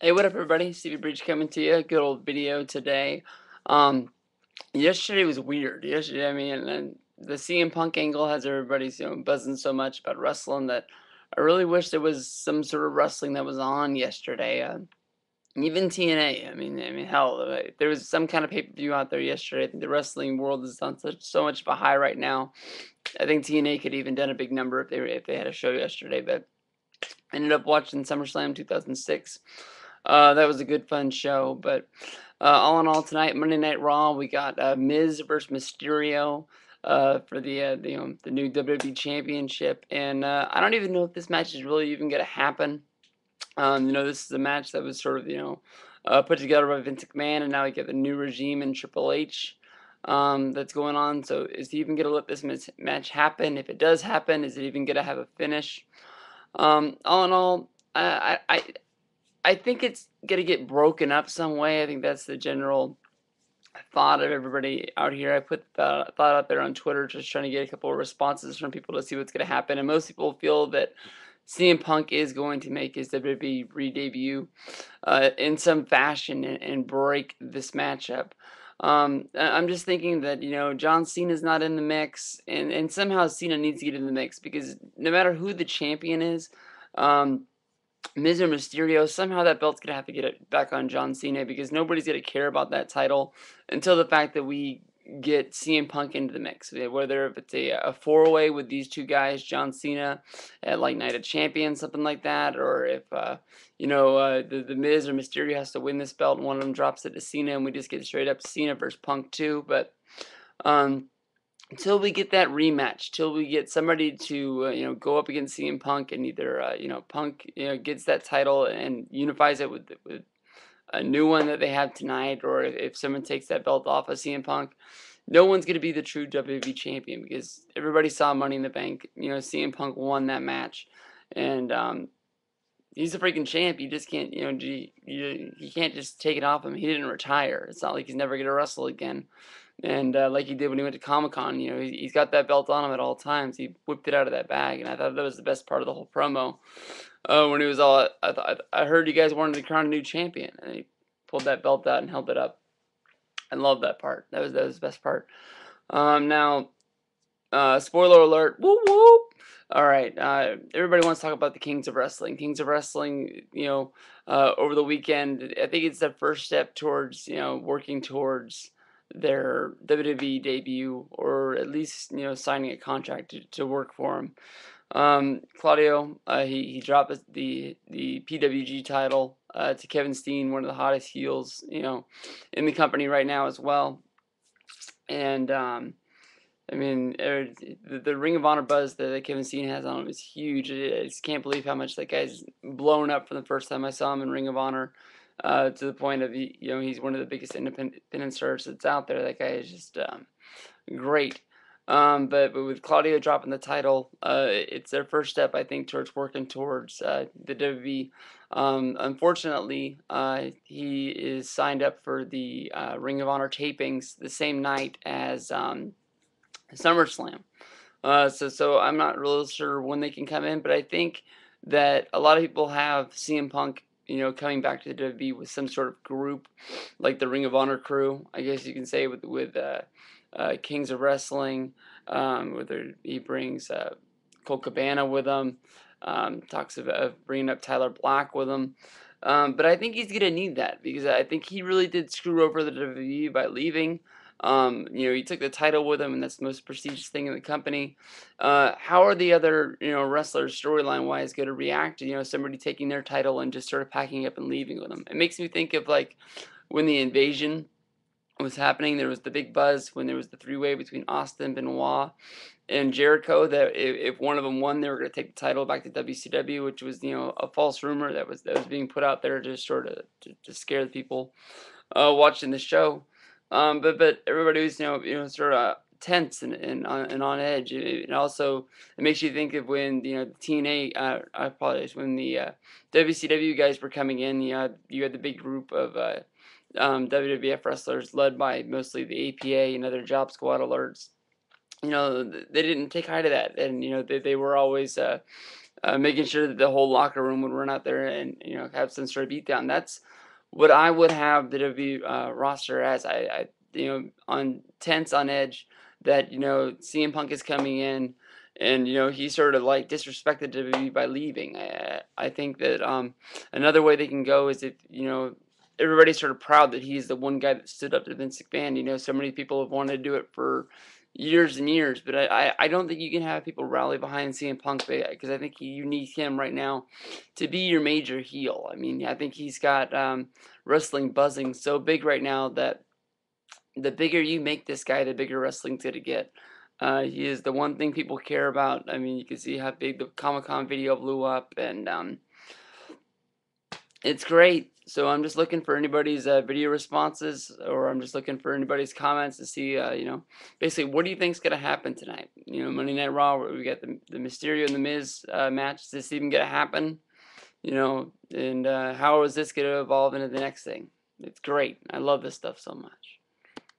Hey, what up, everybody? Stevie Breech coming to you. Good old video today. Um, Yesterday was weird. Yesterday, I mean, and the CM Punk angle has everybody, buzzing so much about wrestling that I really wish there was some sort of wrestling that was on yesterday. Even TNA. I mean, hell, if there was some kind of pay-per-view out there yesterday. I think the wrestling world is on so much of a high right now. I think TNA could even done a big number if they had a show yesterday, but. I ended up watching SummerSlam 2006. That was a good, fun show. But all in all, tonight, Monday Night Raw, we got Miz versus Mysterio for the new WWE Championship, and I don't even know if this match is really even gonna happen. This is a match that was sort of put together by Vince McMahon, and now we get the new regime in Triple H. That's going on. So is he even gonna let this match happen? If it does happen, is it even gonna have a finish? All in all, I think it's gonna get broken up some way. I think that's the general thought of everybody out here. I put the thought out there on Twitter, just trying to get a couple of responses from people to see what's gonna happen. And most people feel that CM Punk is going to make his WWE re-debut in some fashion and break this matchup. I'm just thinking that John Cena's not in the mix, and somehow Cena needs to get in the mix because no matter who the champion is, um, Miz or Mysterio, somehow that belt's gonna have to get it back on John Cena because nobody's gonna care about that title until the fact that we get CM Punk into the mix. Whether if it's a four-way with these two guys, John Cena at like Night of Champions, something like that, or if the Miz or Mysterio has to win this belt and one of them drops it to Cena and we just get straight up Cena versus Punk too. But um, until we get that rematch, till we get somebody to go up against CM Punk and either Punk gets that title and unifies it with a new one that they have tonight, or if someone takes that belt off of CM Punk, no one's going to be the true WWE champion because everybody saw Money in the Bank. CM Punk won that match, and he's a freaking champ. You just can't, you can't just take it off him. He didn't retire. It's not like he's never gonna wrestle again. And like he did when he went to Comic-Con, he's got that belt on him at all times. He whipped it out of that bag, and I thought that was the best part of the whole promo. When he was all, I heard you guys wanted to crown a new champion, and he pulled that belt out and held it up. I love that part. That was the best part. Now, spoiler alert. Whoop whoop. All right. Everybody wants to talk about the Kings of Wrestling. Kings of Wrestling. Over the weekend, I think it's the first step towards working towards their WWE debut, or at least signing a contract to work for him. Claudio, he dropped the PWG title to Kevin Steen, one of the hottest heels in the company right now as well. And I mean, the Ring of Honor buzz that Kevin Steen has on him is huge. I just can't believe how much that guy's blown up from the first time I saw him in Ring of Honor, to the point of he's one of the biggest independent stars that's out there. That guy is just great. But with Claudio dropping the title, it's their first step, I think, towards working towards the WWE. Unfortunately, he is signed up for the Ring of Honor tapings the same night as SummerSlam. So I'm not really sure when they can come in, but I think that a lot of people have CM Punk, coming back to the WWE with some sort of group, like the Ring of Honor crew, I guess you can say, with Kings of Wrestling, whether he brings Colt Cabana with him, talks of bringing up Tyler Black with him. But I think he's going to need that because I think he really did screw over the WWE by leaving. He took the title with him, and that's the most prestigious thing in the company. How are the other, wrestlers storyline-wise going to react to, somebody taking their title and just sort of packing up and leaving with them? It makes me think of, like, when the Invasion was happening, there was the big buzz when there was the three-way between Austin, Benoit, and Jericho that if one of them won, they were going to take the title back to WCW, which was a false rumor that was being put out there to sort of to scare the people watching the show. But everybody was sort of tense and on edge. It also it makes you think of when the TNA I apologize, when the WCW guys were coming in. You had the big group of WWF wrestlers led by mostly the APA and other Job Squad alerts. They didn't take heed of that, and they were always making sure that the whole locker room would run out there and have some sort of beatdown. That's what I would have the WWE roster as. I on tense, on edge, that CM Punk is coming in, and he sort of like disrespected WWE by leaving. I think that another way they can go is if everybody's sort of proud that he's the one guy that stood up to Vince McMahon. So many people have wanted to do it for years and years, but I don't think you can have people rally behind CM Punk, because I think you need him right now to be your major heel. I mean, I think he's got wrestling buzzing so big right now that the bigger you make this guy, the bigger wrestling's gonna get. He is the one thing people care about. I mean, you can see how big the Comic-Con video blew up, and it's great. So I'm just looking for anybody's video responses, or I'm just looking for anybody's comments to see, basically, what do you think's gonna happen tonight? Monday Night Raw, where we got the Mysterio and the Miz match. Is this even gonna happen? And how is this gonna evolve into the next thing? It's great. I love this stuff so much.